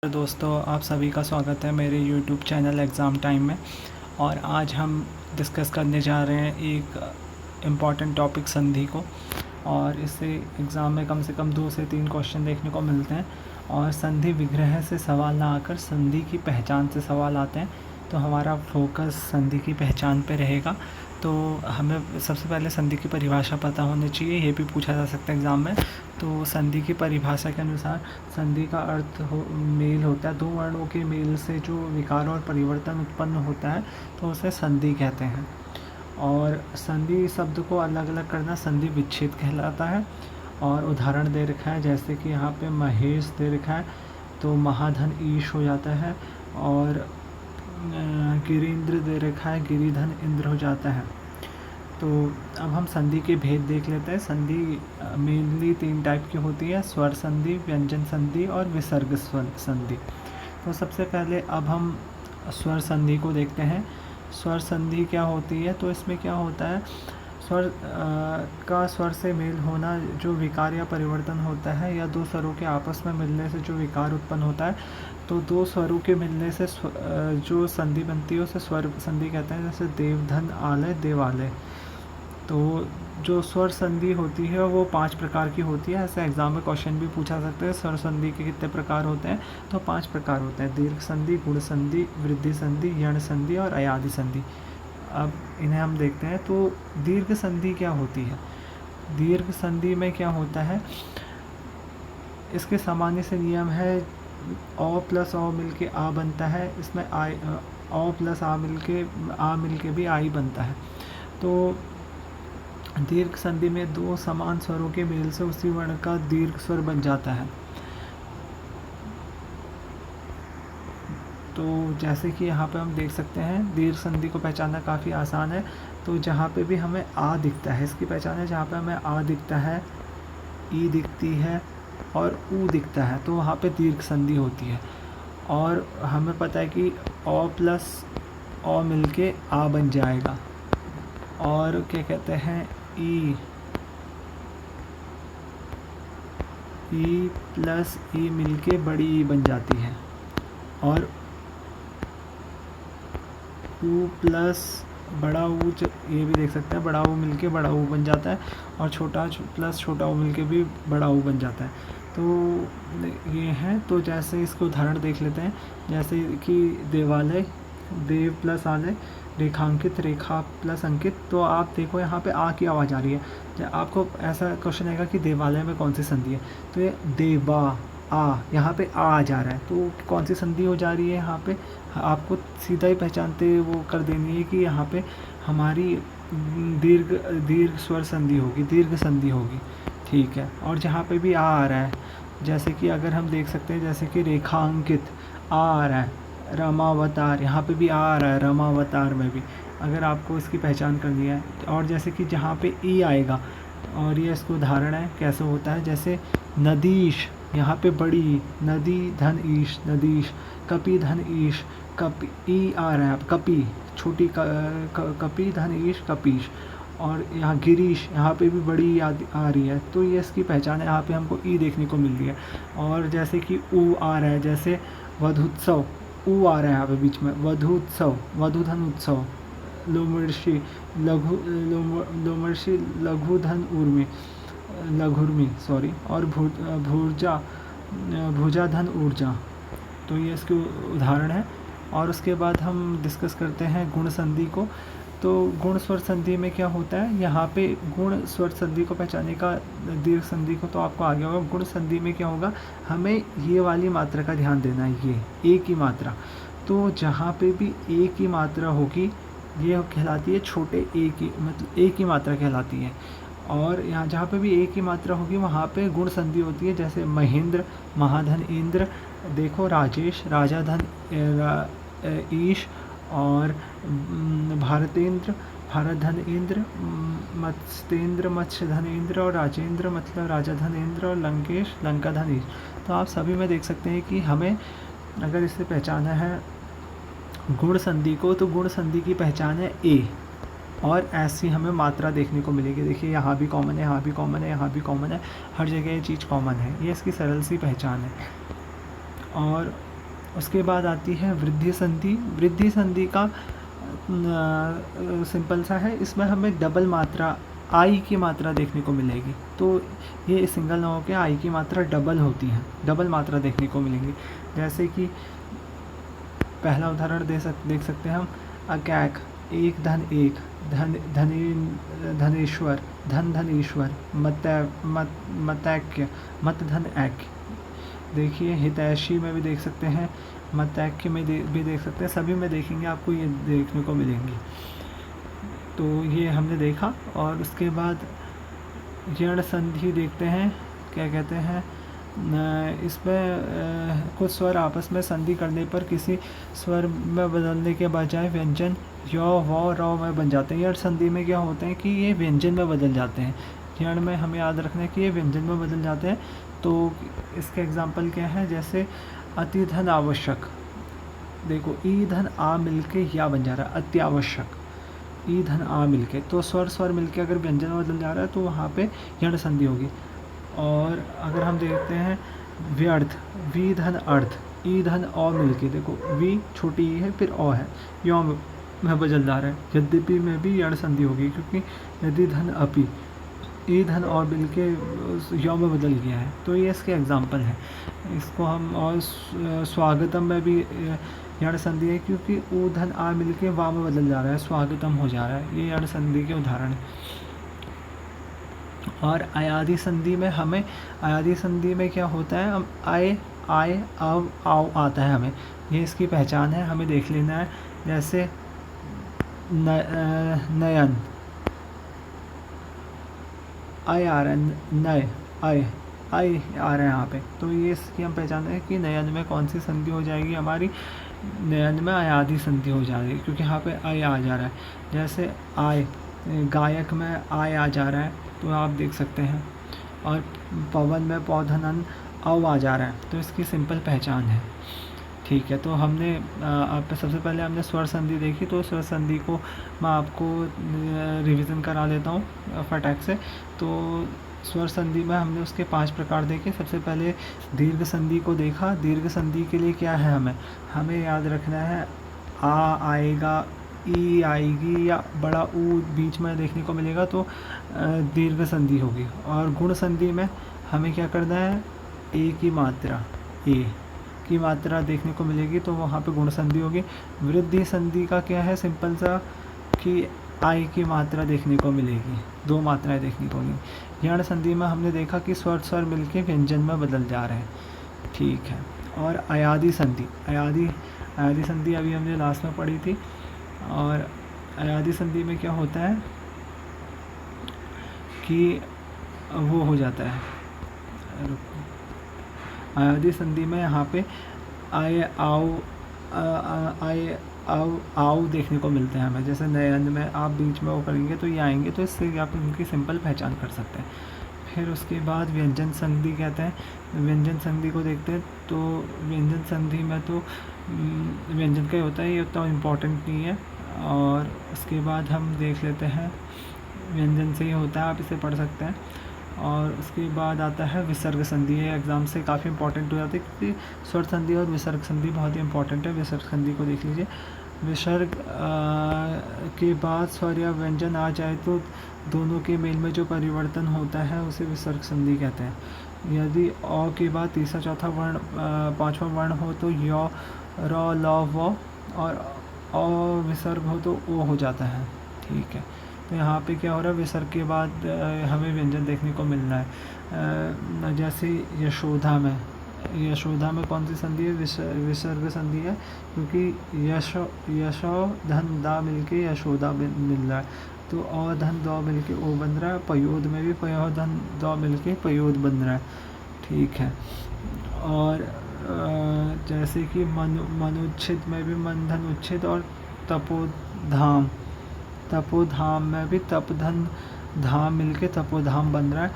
तो दोस्तों, आप सभी का स्वागत है मेरे YouTube चैनल एग्ज़ाम टाइम में। और आज हम डिस्कस करने जा रहे हैं एक इम्पॉर्टेंट टॉपिक संधि को। और इससे एग्ज़ाम में कम से कम 2 से 3 क्वेश्चन देखने को मिलते हैं। और संधि विग्रह से सवाल ना आकर संधि की पहचान से सवाल आते हैं, तो हमारा फोकस संधि की पहचान पे रहेगा। तो हमें सबसे पहले संधि की परिभाषा पता होनी चाहिए, ये भी पूछा जा सकता है एग्ज़ाम में। तो संधि की परिभाषा के अनुसार संधि का अर्थ मेल होता है, दो वर्णों के मेल से जो विकार और परिवर्तन उत्पन्न होता है तो उसे संधि कहते हैं। और संधि शब्द को अलग अलग करना संधि विच्छेद कहलाता है। और उदाहरण दे रखा है, जैसे कि यहाँ पे महेश दे रखा है तो महाधन ईश हो जाता है। और गिरीन्द्र दे रखा है, गिरिधन इंद्र हो जाता है। तो अब हम संधि के भेद देख लेते हैं। संधि मेनली 3 टाइप की होती है, स्वर संधि, व्यंजन संधि और विसर्ग संधि। तो सबसे पहले अब हम स्वर संधि को देखते हैं। स्वर संधि क्या होती है? तो इसमें क्या होता है, स्वर का स्वर से मेल होना, जो विकार या परिवर्तन होता है, या दो स्वरों के आपस में मिलने से जो विकार उत्पन्न होता है, तो दो स्वरों के मिलने से जो संधि बनती है उसे स्वर संधि कहते हैं। जैसे देवधन आलय, देवालय। तो जो स्वर संधि होती है वो 5 प्रकार की होती है। ऐसे एग्जाम में क्वेश्चन भी पूछा सकते हैं, स्वर संधि के कितने प्रकार होते हैं? तो 5 प्रकार होते हैं, दीर्घ संधि, गुण संधि, वृद्धि संधि, यण संधि और अयादि संधि। अब इन्हें हम देखते हैं। तो दीर्घ संधि क्या होती है? दीर्घ संधि में क्या होता है, इसके सामान्य से नियम है, अ प्लस अ मिलके आ बनता है। इसमें अ प्लस आ मिलके भी आई बनता है। तो दीर्घ संधि में दो समान स्वरों के मेल से उसी वर्ण का दीर्घ स्वर बन जाता है। तो जैसे कि यहाँ पे हम देख सकते हैं, दीर्घ संधि को पहचानना काफ़ी आसान है। तो जहाँ पे भी हमें आ दिखता है, इसकी पहचान है, जहाँ पे हमें आ दिखता है, ई दिखती है और ऊ दिखता है, तो वहाँ पे दीर्घ संधि होती है। और हमें पता है कि अ प्लस अ मिलके आ बन जाएगा। और क्या कहते हैं, ई प्लस ई मिलके बड़ी ई बन जाती है। और ऊ प्लस बड़ा ऊ, ये भी देख सकते हैं, बड़ा ऊ मिलके बड़ा ऊ बन जाता है। और छोटा प्लस छोटा ऊ मिलके भी बड़ा ऊ बन जाता है। तो ये है। तो जैसे इसको उदाहरण देख लेते हैं, जैसे कि देवालय, देव प्लस आलय, रेखांकित, रेखा प्लस अंकित। तो आप देखो यहाँ पे आ की आवाज़ आ रही है। जब आपको ऐसा क्वेश्चन आएगा कि देवालय में कौन सी संधि है, तो ये देवा आ, यहाँ पे आ जा रहा है, तो कौन सी संधि हो जा रही है यहाँ पे? आपको सीधा ही पहचानते वो कर देनी है कि यहाँ पे हमारी दीर्घ स्वर संधि होगी, दीर्घ संधि होगी। ठीक है। और जहाँ पे भी आ रहा है, जैसे कि अगर हम देख सकते हैं, जैसे कि रेखांकित आ रहा है, रमावतार, यहाँ पे भी आ रहा है, रमावतार में भी, अगर आपको इसकी पहचान करनी है। और जैसे कि जहाँ पे ई आएगा, और ये इसको उदाहरण है कैसे होता है, जैसे नदीश, यहाँ पे बड़ी नदी, धन ईश, नदीश, कपि धन ईश, कपि, ई आ रहा है, कपि, छोटी कपि धन ईश, कपीश। और यहाँ गिरीश, यहाँ पे भी बड़ी आ रही है, तो ये इसकी पहचान है। यहाँ पे हमको ई देखने को मिल रही है। और जैसे कि ऊ आ रहा है, जैसे वधुत्सव, ऊ आ रहा है यहाँ पे बीच में, वधुत्सव, वधुधन उत्सव, लोमर्षि, लोमर्षि लघुधन उर्मी, लघुर्मी, सॉरी। और भुजाधन ऊर्जा। तो ये इसके उदाहरण है। और उसके बाद हम डिस्कस करते हैं गुण संधि को। तो गुण स्वर संधि में क्या होता है, यहाँ पे गुण स्वर संधि को पहचानने का, दीर्घ संधि को तो आपको आगे होगा। गुण संधि में क्या होगा, हमें ये वाली मात्रा का ध्यान देना है, ये ए की मात्रा। तो जहाँ पे भी ए की मात्रा होगी, ये कहलाती है छोटे ए की, मतलब ए की मात्रा कहलाती है। और यहाँ जहाँ पे भी ए की मात्रा होगी वहाँ पे गुण संधि होती है। जैसे महेंद्र, महाधन इंद्र, देखो राजेश, राजा धन ईश, और भारतेंद्र, भारत धन इंद्र, मत्स्येंद्र, मत्स्य धन इंद्र, और राजेंद्र मतलब राजा धन इंद्र, और लंकेश, लंका धन ईश। तो आप सभी में देख सकते हैं कि हमें अगर इसे पहचाना है गुण संधि को, तो गुण संधि की पहचान है ए। और ऐसी हमें मात्रा देखने को मिलेगी। देखिए यहाँ भी कॉमन है, यहाँ भी कॉमन है, यहाँ भी कॉमन है, हर जगह ये चीज़ कॉमन है। ये इसकी सरल सी पहचान है। और उसके बाद आती है वृद्धि संधि। वृद्धि संधि का सिंपल सा है, इसमें हमें डबल मात्रा आई की मात्रा देखने को मिलेगी। तो ये सिंगल ना होकर आई की मात्रा डबल होती है, डबल मात्रा देखने को मिलेंगी। जैसे कि पहला उदाहरण देख सकते हैं हम, अकैक, एक धन एक, धनेश्वर, धनेश्वर, मतैक्य, मत धन ऐक्य। देखिए हितैषी में भी देख सकते हैं, मतैक्य में भी देख सकते हैं, सभी में देखेंगे आपको ये देखने को मिलेंगी। तो ये हमने देखा। और उसके बाद यण संधि देखते हैं, क्या कहते हैं, इसमें कुछ स्वर आपस में संधि करने पर किसी स्वर में बदलने के बजाय व्यंजन य व र में बन जाते हैं। यण संधि में क्या होते हैं कि ये व्यंजन में बदल जाते हैं। यण में हमें याद रखना है कि ये व्यंजन में बदल जाते हैं। तो इसके एग्जाम्पल क्या है, जैसे अति धन आवश्यक, देखो ई धन आ मिलके या बन जा रहा है, अत्यावश्यक, ई धन आ मिलके, तो स्वर मिलके अगर व्यंजन में बदल जा रहा है तो वहाँ पे यण संधि होगी। और अगर हम देखते हैं व्यर्थ, वी धन अर्थ, ई धन अ मिलके, देखो वी छोटी ई है फिर अ है, यो में बदल जा रहा है, यद्यपि में भी यण संधि होगी, क्योंकि यदि धन अपि, ई धन और मिलके यो में बदल गया है। तो ये इसके एग्जाम्पल हैं। इसको हम, और स्वागतम में भी यण संधि है, क्योंकि ऊ धन आ मिलके वा में बदल जा रहा है, स्वागतम हो जा रहा है। ये यण संधि के उदाहरण हैं। और अयादि संधि में हमें, अयादि संधि में क्या होता है, हम आए, अब, आओ आता है हमें, ये इसकी पहचान है, हमें देख लेना है। जैसे नयन, आय आ रहा है, नय, आय आ रहा है यहाँ पे, तो ये इसकी हम पहचान है कि नयन में कौन सी संधि हो जाएगी हमारी, नयन में अयादि संधि हो जाएगी, क्योंकि यहाँ पे आय आ जा रहा है। जैसे आय, गायक में आय आ जा रहा है, तो आप देख सकते हैं। और पवन में पौधनन अव आ जा रहा है, तो इसकी सिंपल पहचान है। ठीक है, तो हमने आप सबसे पहले हमने स्वर संधि देखी, तो स्वर संधि को मैं आपको रिवीजन करा लेता हूँ फटाक से। तो स्वर संधि में हमने उसके 5 प्रकार देखे। सबसे पहले दीर्घ संधि को देखा। दीर्घ संधि के लिए क्या है, हमें याद रखना है, आ आएगा, ई आएगी, या बड़ा ऊ बीच में देखने को मिलेगा, तो दीर्घ संधि होगी। और गुण संधि में हमें क्या करना है, ए की मात्रा, ए की मात्रा देखने को मिलेगी, तो वहाँ पे गुण संधि होगी। वृद्धि संधि का क्या है, सिंपल सा, कि आई की मात्रा देखने को मिलेगी, 2 मात्राएं देखने को मिलेंगी। यण संधि में हमने देखा कि स्वर मिलके व्यंजन में बदल जा रहे हैं। ठीक है। और अयादि संधि, अयादि संधि अभी हमने लास्ट में पढ़ी थी। और अयादि संधि में क्या होता है कि वो हो जाता है, अयादि संधि में यहाँ पे आए, आओ देखने को मिलते हैं हमें। जैसे नयन में आप बीच में वो करेंगे तो ये आएंगे, तो इससे आप उनकी सिंपल पहचान कर सकते हैं। फिर उसके बाद व्यंजन संधि कहते हैं। व्यंजन संधि को देखते हैं, तो व्यंजन संधि में तो व्यंजन का ही होता है, ये उतना इम्पोर्टेंट नहीं है। और उसके बाद हम देख लेते हैं, व्यंजन से ही होता है, आप इसे पढ़ सकते हैं। और उसके बाद आता है विसर्ग संधि। ये एग्ज़ाम से काफ़ी इंपॉर्टेंट हो जाती है, क्योंकि स्वर संधि और विसर्ग संधि बहुत ही इंपॉर्टेंट है। विसर्ग संधि को देख लीजिए। विसर्ग के बाद स्वर या व्यंजन आ जाए तो दोनों के मेल में जो परिवर्तन होता है उसे विसर्ग संधि कहते हैं। यदि अ के बाद तीसरा चौथा वर्ण, पांचवा वर्ण हो तो य, र, ल, व, और अ विसर्ग हो तो ओ हो जाता है। ठीक है, तो यहाँ पे क्या हो रहा है, विसर्ग के बाद हमें व्यंजन देखने को मिल रहा है। जैसे यशोदा में कौन सी संधि है, विसर्ग संधि है, क्योंकि यशो धन दा मिलके यशोदा मिल रहा है, तो अ धन द मिलके ओ बन रहा है। पयोद में भी पयो धन द मिलके पयोद बन रहा है। ठीक है। और जैसे कि मनुच्छिद में भी मन धन उच्छिद, और तपोधाम में भी तप धन धाम मिलके तपोधाम बन रहा है।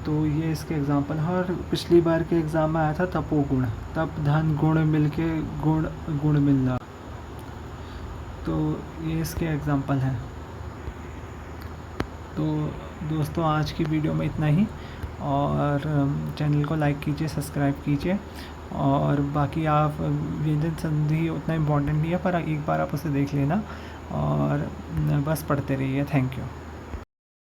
तो ये इसके एग्जाम्पल है। और पिछली बार के एग्ज़ाम में आया था तपोगुण, तप धन गुण मिलके गुण मिल रहा, तो ये इसके एग्जाम्पल हैं। तो दोस्तों आज की वीडियो में इतना ही, और चैनल को लाइक कीजिए, सब्सक्राइब कीजिए। और बाकी आप व्यंजन संधि उतना इम्पोर्टेंट नहीं है, पर एक बार आप उसे देख लेना और बस पढ़ते रहिए। Thank you.